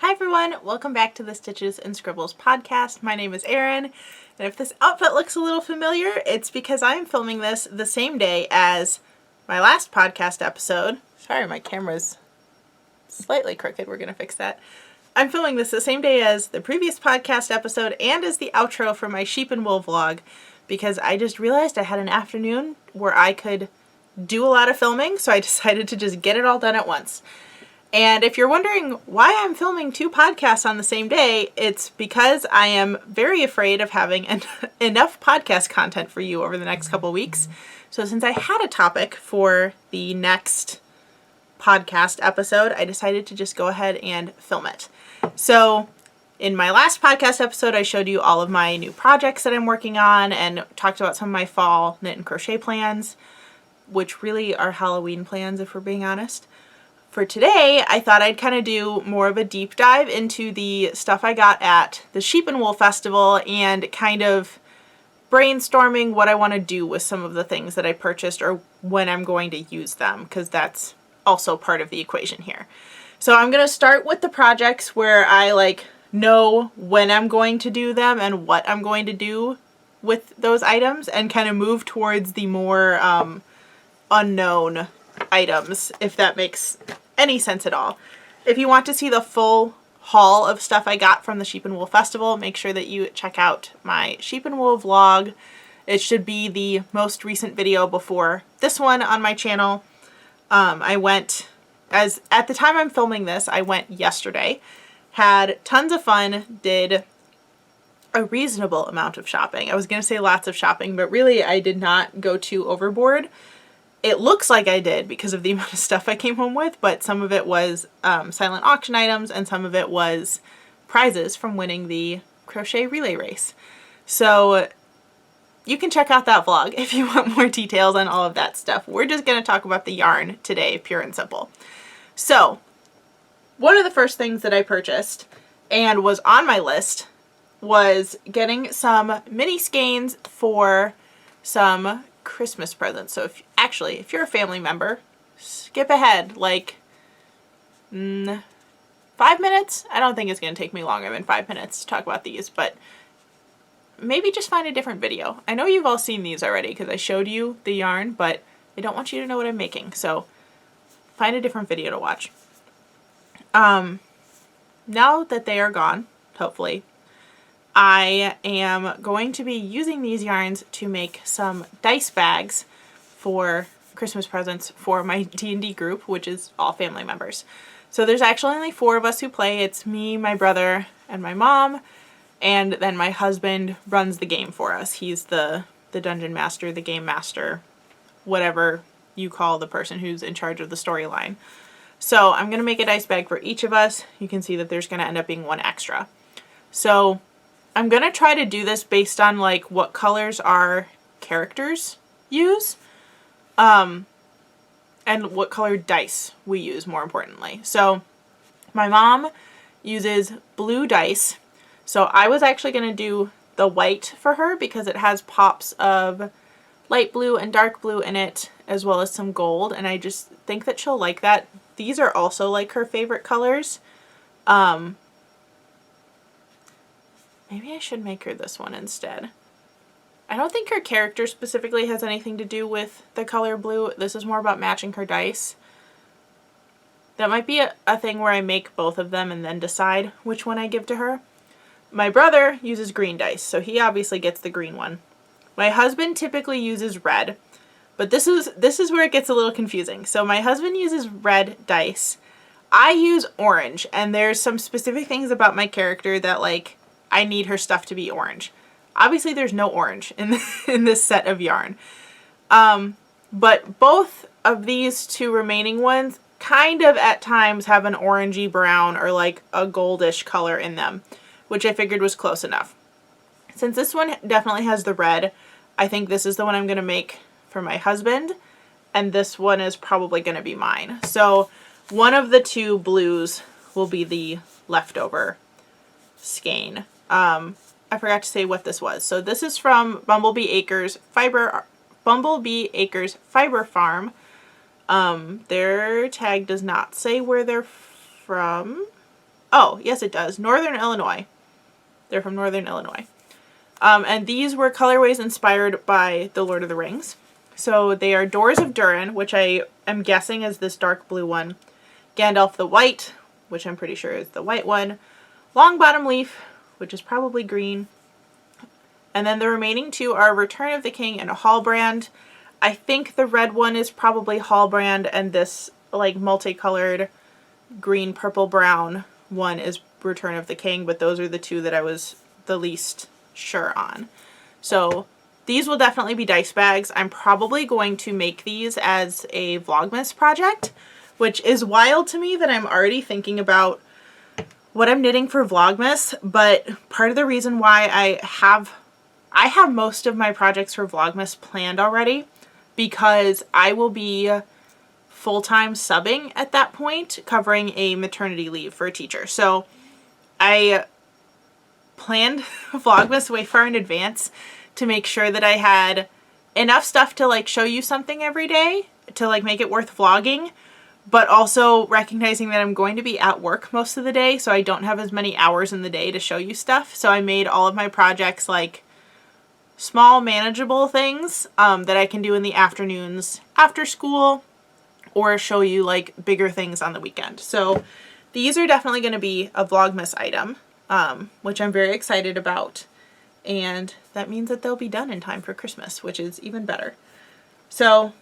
Hi everyone, welcome back to the Stitches and Scribbles podcast. My name is Erin, and if this outfit looks a little familiar, it's because I'm filming this the same day as my last podcast episode. Sorry, my camera's slightly crooked. We're going to fix that. I'm filming this the same day as the previous podcast episode and as the outro for my sheep and wool vlog, because I just realized I had an afternoon where I could do a lot of filming, so I decided to just get it all done at once. And if you're wondering why I'm filming two podcasts on the same day, it's because I am very afraid of having enough podcast content for you over the next couple weeks. So since I had a topic for the next podcast episode, I decided to just go ahead and film it. So in my last podcast episode, I showed you all of my new projects that I'm working on and talked about some of my fall knit and crochet plans, which really are Halloween plans if we're being honest. For today, I thought I'd kind of do more of a deep dive into the stuff I got at the Sheep and Wool Festival and kind of brainstorming what I want to do with some of the things that I purchased or when I'm going to use them, because that's also part of the equation here. So I'm going to start with the projects where I know when I'm going to do them and what I'm going to do with those items, and kind of move towards the more unknown items, if that makes any sense at all. If you want to see the full haul of stuff I got from the Sheep and Wool Festival, make sure that you check out my Sheep and Wool vlog. It should be the most recent video before this one on my channel. I went, at the time I'm filming this, I went yesterday, had tons of fun, did a reasonable amount of shopping. I was going to say lots of shopping, but really I did not go too overboard. It looks like I did because of the amount of stuff I came home with, but some of it was silent auction items and some of it was prizes from winning the crochet relay race. So you can check out that vlog if you want more details on all of that stuff. We're just going to talk about the yarn today, pure and simple. So one of the first things that I purchased and was on my list was getting some mini skeins for some Christmas presents. So if you're a family member, skip ahead 5 minutes. I don't think it's going to take me longer than 5 minutes to talk about these, but maybe just find a different video. I know you've all seen these already because I showed you the yarn, but I don't want you to know what I'm making, so find a different video to watch. Now that they are gone, hopefully, I am going to be using these yarns to make some dice bags for Christmas presents for my D&D group, which is all family members. So there's actually only 4 of us who play. It's me, my brother, and my mom, and then my husband runs the game for us. He's the dungeon master, the game master, whatever you call the person who's in charge of the storyline. So I'm going to make a dice bag for each of us. You can see that there's going to end up being 1 extra. So I'm going to try to do this based on what colors our characters use, and what colored dice we use, more importantly. So my mom uses blue dice, so I was actually going to do the white for her because it has pops of light blue and dark blue in it, as well as some gold, and I just think that she'll like that. These are also her favorite colors. Maybe I should make her this one instead. I don't think her character specifically has anything to do with the color blue. This is more about matching her dice. That might be a thing where I make both of them and then decide which one I give to her. My brother uses green dice, so he obviously gets the green one. My husband typically uses red, but this is where it gets a little confusing. So my husband uses red dice. I use orange, and there's some specific things about my character that I need her stuff to be orange. Obviously there's no orange in this set of yarn. But both of these 2 remaining ones kind of at times have an orangey brown or a goldish color in them, which I figured was close enough. Since this one definitely has the red, I think this is the one I'm going to make for my husband, and this one is probably going to be mine. So one of the 2 blues will be the leftover skein. I forgot to say what this was. So this is from Bumblebee Acres Fiber Farm. Their tag does not say where they're from. Oh, yes it does. Northern Illinois. They're from Northern Illinois. And these were colorways inspired by The Lord of the Rings. So they are Doors of Durin, which I am guessing is this dark blue one. Gandalf the White, which I'm pretty sure is the white one. Long Bottom Leaf, which is probably green. And then the remaining two are Return of the King and Hallbrand. I think the red one is probably Hallbrand, and this like multicolored green, purple, brown one is Return of the King, but those are the two that I was the least sure on. So these will definitely be dice bags. I'm probably going to make these as a Vlogmas project, which is wild to me that I'm already thinking about what I'm knitting for Vlogmas, but part of the reason why I have most of my projects for Vlogmas planned already, because I will be full-time subbing at that point, covering a maternity leave for a teacher. So I planned Vlogmas way far in advance to make sure that I had enough stuff to like show you something every day to like make it worth vlogging, but also recognizing that I'm going to be at work most of the day, so I don't have as many hours in the day to show you stuff. So I made all of my projects like small manageable things that I can do in the afternoons after school, or show you like bigger things on the weekend. So these are definitely going to be a Vlogmas item, which I'm very excited about. And that means that they'll be done in time for Christmas, which is even better. So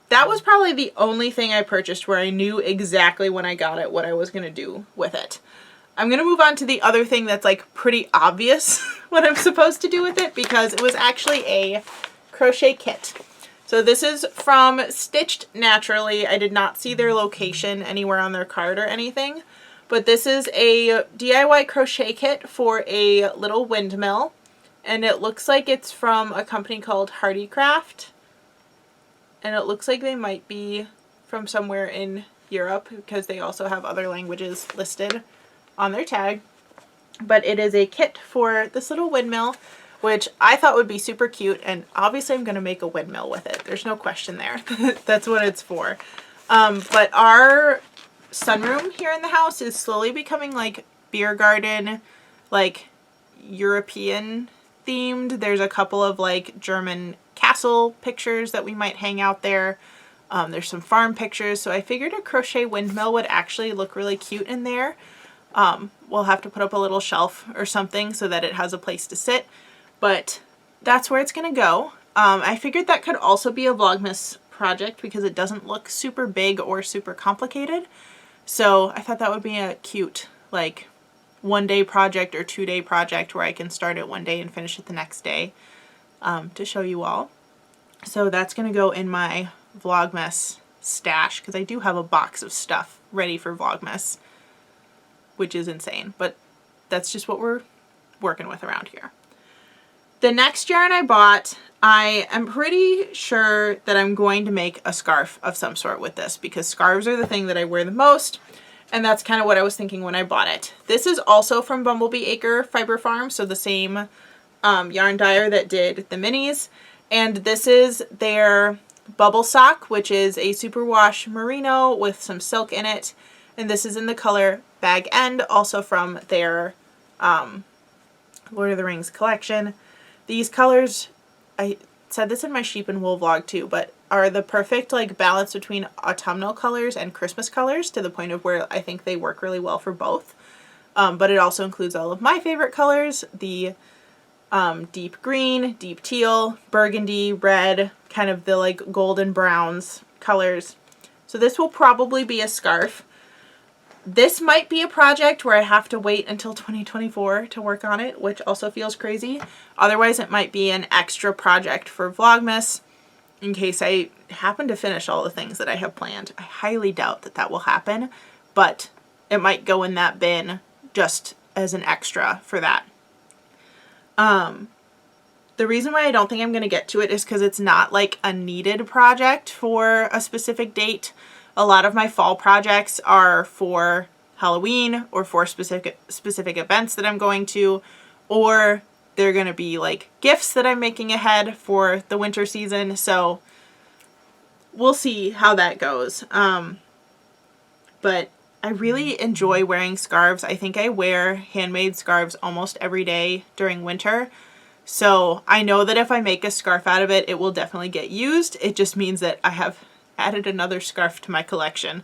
that was probably the only thing I purchased where I knew exactly when I got it what I was going to do with it. I'm going to move on to the other thing that's like pretty obvious what I'm supposed to do with it, because it was actually a crochet kit. So this is from Stitched Naturally. I did not see their location anywhere on their card or anything, but this is a DIY crochet kit for a little windmill, and it looks like it's from a company called Hardycraft, and it looks like they might be from somewhere in Europe because they also have other languages listed on their tag. But it is a kit for this little windmill, which I thought would be super cute, and obviously I'm going to make a windmill with it. There's no question there. That's what it's for. But our sunroom here in the house is slowly becoming like beer garden, like European themed. There's a couple of like German castle pictures that we might hang out there. There's some farm pictures, so I figured a crochet windmill would actually look really cute in there. We'll have to put up a little shelf or something so that it has a place to sit, but that's where it's gonna go. I figured that could also be a Vlogmas project because it doesn't look super big or super complicated. So I thought that would be a cute like 1-day project or 2-day project where I can start it one day and finish it the next day, to show you all. So that's gonna go in my Vlogmas stash because I do have a box of stuff ready for Vlogmas, which is insane, but that's just what we're working with around here. The next yarn I bought, I am pretty sure that I'm going to make a scarf of some sort with this because scarves are the thing that I wear the most, and that's kind of what I was thinking when I bought it. This is also from Bumblebee Acre Fiber Farm, so the same yarn dyer that did the minis, and this is their bubble sock, which is a superwash merino with some silk in it, and this is in the color Bag End, also from their Lord of the Rings collection. These colors, I said this in my sheep and wool vlog too, but are the perfect like balance between autumnal colors and Christmas colors, to the point of where I think they work really well for both. But it also includes all of my favorite colors, the deep green, deep teal, burgundy, red, kind of the like golden browns colors. So this will probably be a scarf. This might be a project where I have to wait until 2024 to work on it, which also feels crazy. Otherwise, it might be an extra project for Vlogmas in case I happen to finish all the things that I have planned. I highly doubt that that will happen, but it might go in that bin just as an extra for that. The reason why I don't think I'm going to get to it is because it's not like a needed project for a specific date. A lot of my fall projects are for Halloween or for specific events that I'm going to, or they're going to be like gifts that I'm making ahead for the winter season. So we'll see how that goes. But I really enjoy wearing scarves. I think I wear handmade scarves almost every day during winter. So I know that if I make a scarf out of it, it will definitely get used. It just means that I have added another scarf to my collection,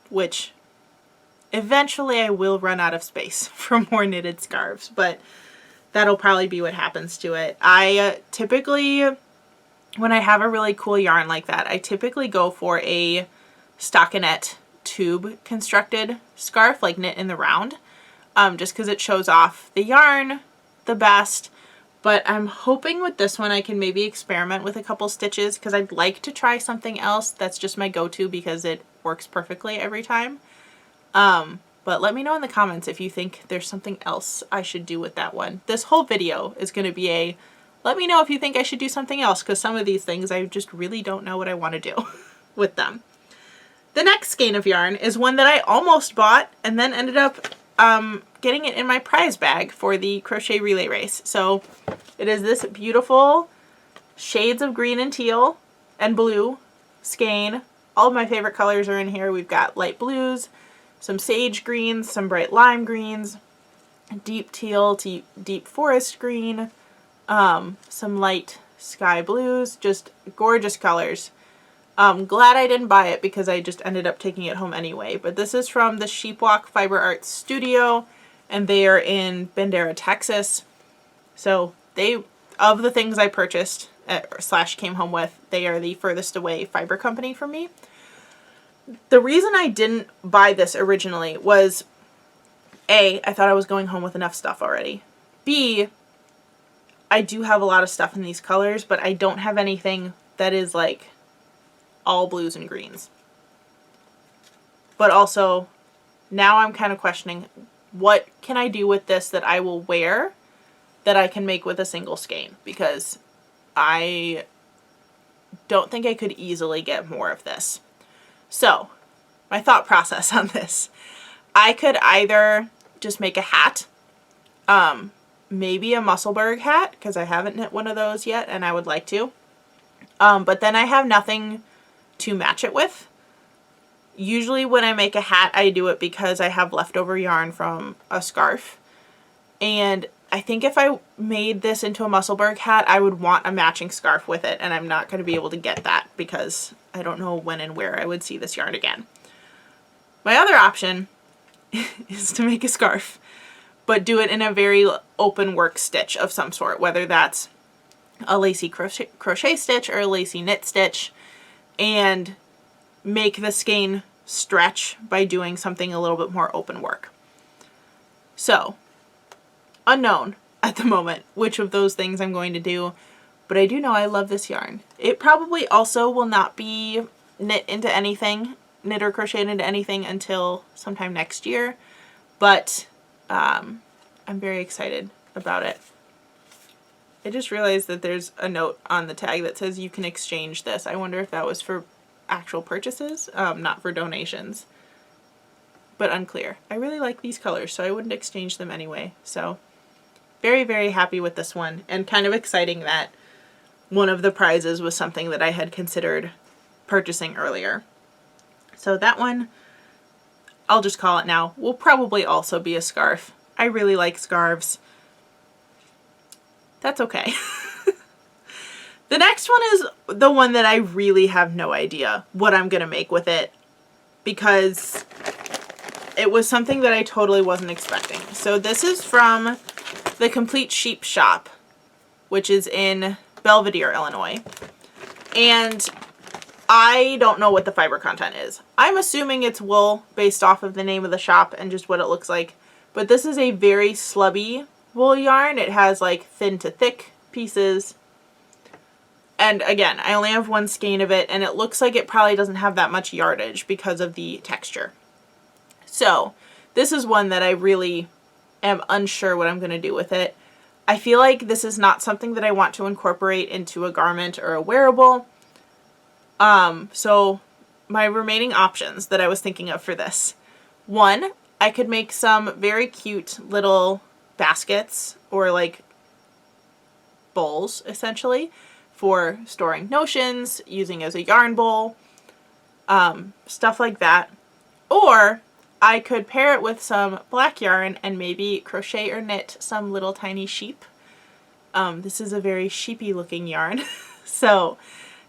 which eventually I will run out of space for more knitted scarves, but that'll probably be what happens to it. I typically, when I have a really cool yarn like that, I typically go for a stockinette tube constructed scarf, like knit in the round, just because it shows off the yarn the best. But I'm hoping with this one I can maybe experiment with a couple stitches, because I'd like to try something else that's just my go-to because it works perfectly every time. But let me know in the comments if you think there's something else I should do with that one. This whole video is going to be a let me know if you think I should do something else, because some of these things I just really don't know what I want to do with them. The next skein of yarn is one that I almost bought and then ended up getting it in my prize bag for the crochet relay race. So it is this beautiful shades of green and teal and blue skein. All of my favorite colors are in here. We've got light blues, some sage greens, some bright lime greens, deep teal, deep forest green, some light sky blues, just gorgeous colors. Glad I didn't buy it because I just ended up taking it home anyway. But this is from the Sheepwalk Fiber Arts Studio, and they are in Bandera, Texas. So of the things I purchased / came home with, they are the furthest away fiber company for me. The reason I didn't buy this originally was A, I thought I was going home with enough stuff already. B, I do have a lot of stuff in these colors, but I don't have anything that is like all blues and greens. But also, now I'm kind of questioning, what can I do with this that I will wear that I can make with a single skein? Because I don't think I could easily get more of this. So, my thought process on this. I could either just make a hat, maybe a Musselburgh hat, because I haven't knit one of those yet and I would like to. But then I have nothing to match it with. Usually when I make a hat, I do it because I have leftover yarn from a scarf. And I think if I made this into a Musselburgh hat, I would want a matching scarf with it, and I'm not going to be able to get that because I don't know when and where I would see this yarn again. My other option is to make a scarf, but do it in a very open work stitch of some sort, whether that's a lacy crochet stitch or a lacy knit stitch, and make the skein stretch by doing something a little bit more open work. So, unknown at the moment which of those things I'm going to do, but I do know I love this yarn. It probably also will not be knit or crocheted into anything until sometime next year, but I'm very excited about it. I just realized that there's a note on the tag that says you can exchange this. I wonder if that was for actual purchases, not for donations, but unclear. I really like these colors, so I wouldn't exchange them anyway. So very, very happy with this one, and kind of exciting that one of the prizes was something that I had considered purchasing earlier. So that one, I'll just call it now, will probably also be a scarf. I really like scarves. That's okay. The next one is the one that I really have no idea what I'm going to make with it, because it was something that I totally wasn't expecting. So this is from the Complete Sheep Shop, which is in Belvidere, Illinois. And I don't know what the fiber content is. I'm assuming it's wool based off of the name of the shop and just what it looks like. But this is a very slubby wool yarn. It has like thin to thick pieces. And again, I only have one skein of it, and it looks like it probably doesn't have that much yardage because of the texture. So this is one that I really am unsure what I'm going to do with it. I feel like this is not something that I want to incorporate into a garment or a wearable. So my remaining options that I was thinking of for this. One, I could make some very cute little baskets or like bowls, essentially, for storing notions, using as a yarn bowl, stuff like that. Or I could pair it with some black yarn and maybe crochet or knit some little tiny sheep. This is a very sheepy looking yarn. So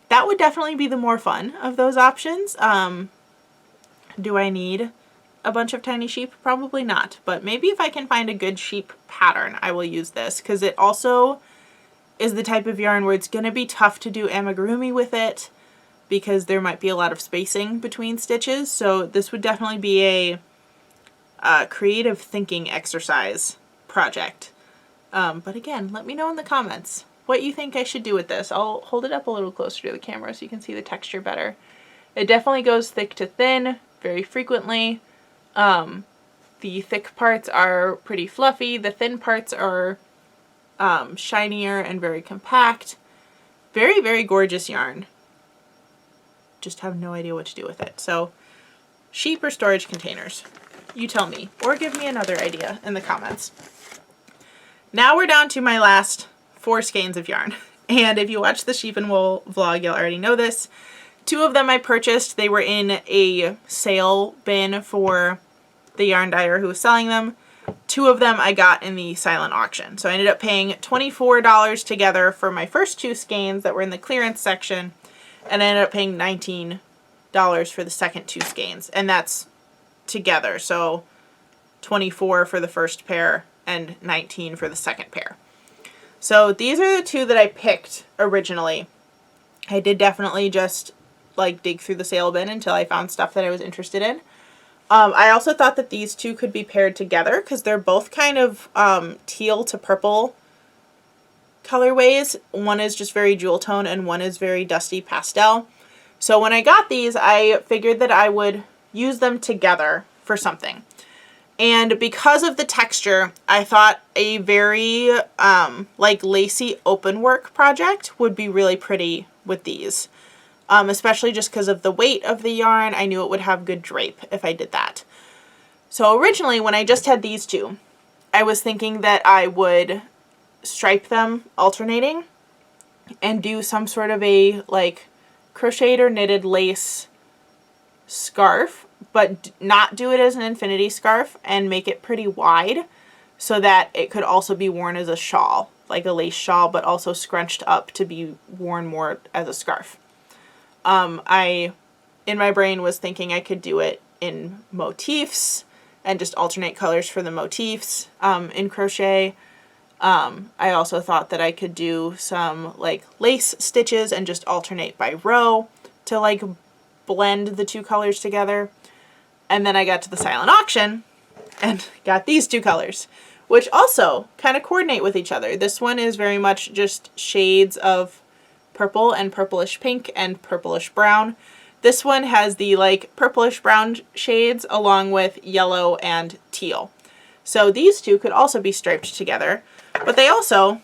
that would definitely be the more fun of those options. Do I need a bunch of tiny sheep? Probably not, but maybe if I can find a good sheep pattern, I will use this, because it also is the type of yarn where it's going to be tough to do amigurumi with it because there might be a lot of spacing between stitches. So this would definitely be a creative thinking exercise project. But again, let me know in the comments what you think I should do with this. I'll hold it up a little closer to the camera so you can see the texture better. It definitely goes thick to thin very frequently. The thick parts are pretty fluffy. The thin parts are shinier and very compact. Very, very gorgeous yarn. Just have no idea what to do with it. So, sheep or storage containers? You tell me, or give me another idea in the comments. Now we're down to my last 4 skeins of yarn. And if you watch the sheep and wool vlog, you'll already know this. 2 of them I purchased. They were in a sale bin for the yarn dyer who was selling them. 2 of them I got in the silent auction. So I ended up paying $24 together for my first 2 skeins that were in the clearance section. And I ended up paying $19 for the second 2 skeins. And that's together. So 24 for the first pair and 19 for the second pair. So these are the 2 that I picked originally. I did definitely just like dig through the sale bin until I found stuff that I was interested in. I also thought that these 2 could be paired together because they're both kind of teal to purple colorways. One is just very jewel tone and one is very dusty pastel. So when I got these, I figured that I would use them together for something. And because of the texture, I thought a very like lacy open work project would be really pretty with these. Especially just because of the weight of the yarn. I knew it would have good drape if I did that. So originally when I just had these 2, I was thinking that I would stripe them alternating and do some sort of a like crocheted or knitted lace scarf, but not do it as an infinity scarf and make it pretty wide so that it could also be worn as a shawl, like a lace shawl, but also scrunched up to be worn more as a scarf. I, in my brain, was thinking I could do it in motifs and just alternate colors for the motifs in crochet. I also thought that I could do some like lace stitches and just alternate by row to like blend the 2 colors together. And then I got to the silent auction and got these 2 colors, which also kind of coordinate with each other. This one is very much just shades of purple and purplish pink and purplish brown. This one has the like purplish brown shades along with yellow and teal. So these 2 could also be striped together, but they also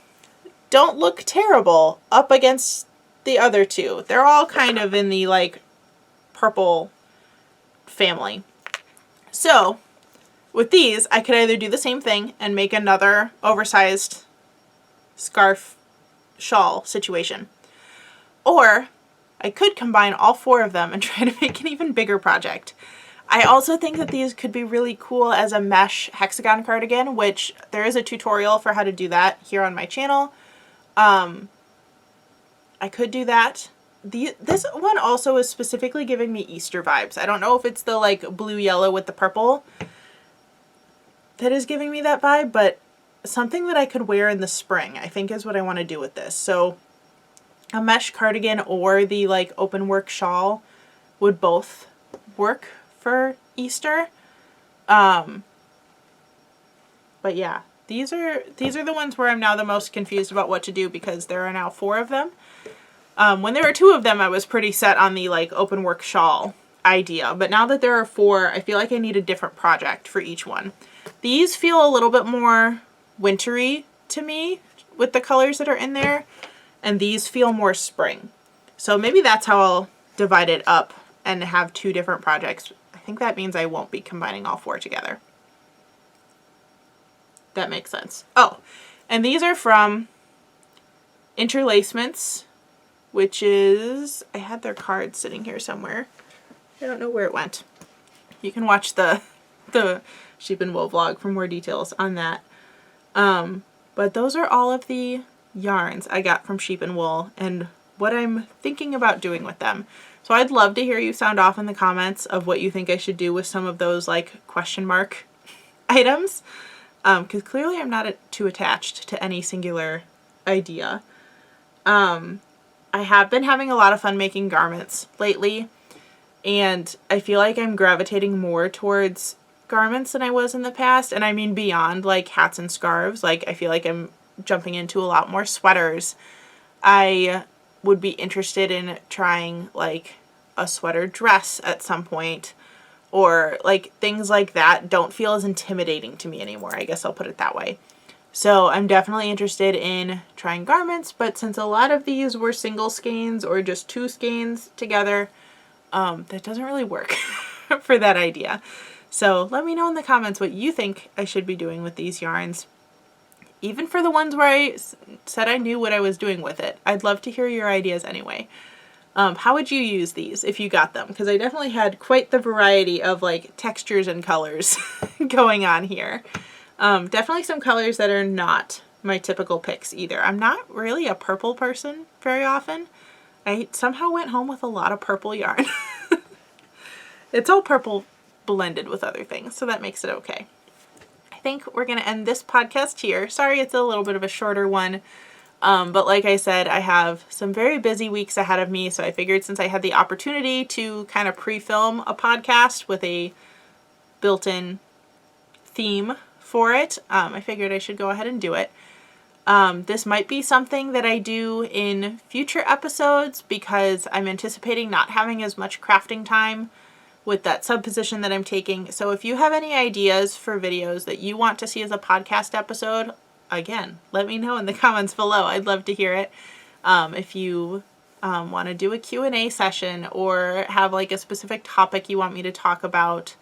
don't look terrible up against the other 2. They're all kind of in the like purple family. So with these, I could either do the same thing and make another oversized scarf shawl situation, or I could combine all 4 of them and try to make an even bigger project. I also think that these could be really cool as a mesh hexagon cardigan, which there is a tutorial for how to do that here on my channel. I could do that. This one also is specifically giving me Easter vibes. I don't know if it's the like blue yellow with the purple that is giving me that vibe, but something that I could wear in the spring, I think, is what I want to do with this. So a mesh cardigan or the like open work shawl would both work for Easter. But yeah, these are the ones where I'm now the most confused about what to do because there are now 4 of them. When there were 2 of them, I was pretty set on the like open work shawl idea, but now that there are 4, I feel like I need a different project for each one. These feel a little bit more wintry to me with the colors that are in there, and these feel more spring. So maybe that's how I'll divide it up and have 2 different projects. I think that means I won't be combining all 4 together. That makes sense. Oh, and these are from Interlacements, which is, I had their card sitting here somewhere. I don't know where it went. you can watch the sheep and wool vlog for more details on that. But those are all of the yarns I got from sheep and wool and what I'm thinking about doing with them. So I'd love to hear you sound off in the comments of what you think I should do with some of those like question mark items. Because clearly I'm not too attached to any singular idea. I have been having a lot of fun making garments lately, and I feel like I'm gravitating more towards garments than I was in the past, and I mean beyond like hats and scarves. Like I feel like I'm jumping into a lot more sweaters. I would be interested in trying like a sweater dress at some point, or like things like that don't feel as intimidating to me anymore. I guess I'll put it that way. So I'm definitely interested in trying garments, but since a lot of these were single skeins or just 2 skeins together, that doesn't really work for that idea. So let me know in the comments what you think I should be doing with these yarns. Even for the ones where I said I knew what I was doing with it. I'd love to hear your ideas anyway. How would you use these if you got them? Because I definitely had quite the variety of like textures and colors going on here. Definitely some colors that are not my typical picks either. I'm not really a purple person very often. I somehow went home with a lot of purple yarn. It's all purple blended with other things, so that makes it okay. I think we're going to end this podcast here. Sorry it's a little bit of a shorter one, but like I said, I have some very busy weeks ahead of me, so I figured since I had the opportunity to kind of pre-film a podcast with a built-in theme for it, I figured I should go ahead and do it. This might be something that I do in future episodes because I'm anticipating not having as much crafting time with that sub-position that I'm taking. So if you have any ideas for videos that you want to see as a podcast episode, again, let me know in the comments below. I'd love to hear it. If you want to do a Q&A session or have like a specific topic you want me to talk about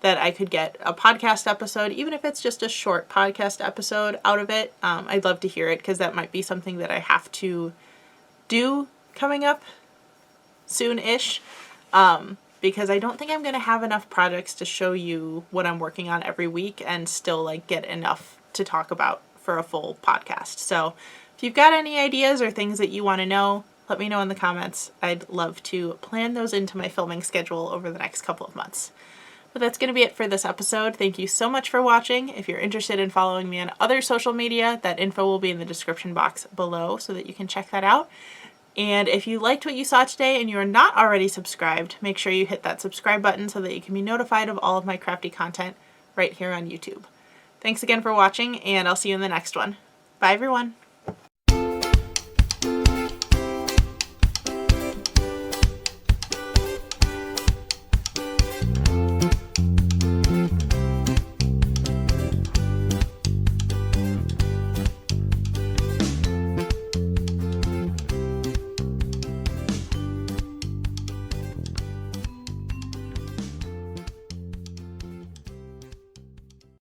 that I could get a podcast episode, even if it's just a short podcast episode out of it, I'd love to hear it because that might be something that I have to do coming up soon-ish. Because I don't think I'm going to have enough projects to show you what I'm working on every week and still like get enough to talk about for a full podcast. So if you've got any ideas or things that you want to know, let me know in the comments. I'd love to plan those into my filming schedule over the next couple of months. But that's going to be it for this episode. Thank you so much for watching. If you're interested in following me on other social media, that info will be in the description box below so that you can check that out. And if you liked what you saw today and you are not already subscribed, make sure you hit that subscribe button so that you can be notified of all of my crafty content right here on YouTube. Thanks again for watching, and I'll see you in the next one. Bye, everyone.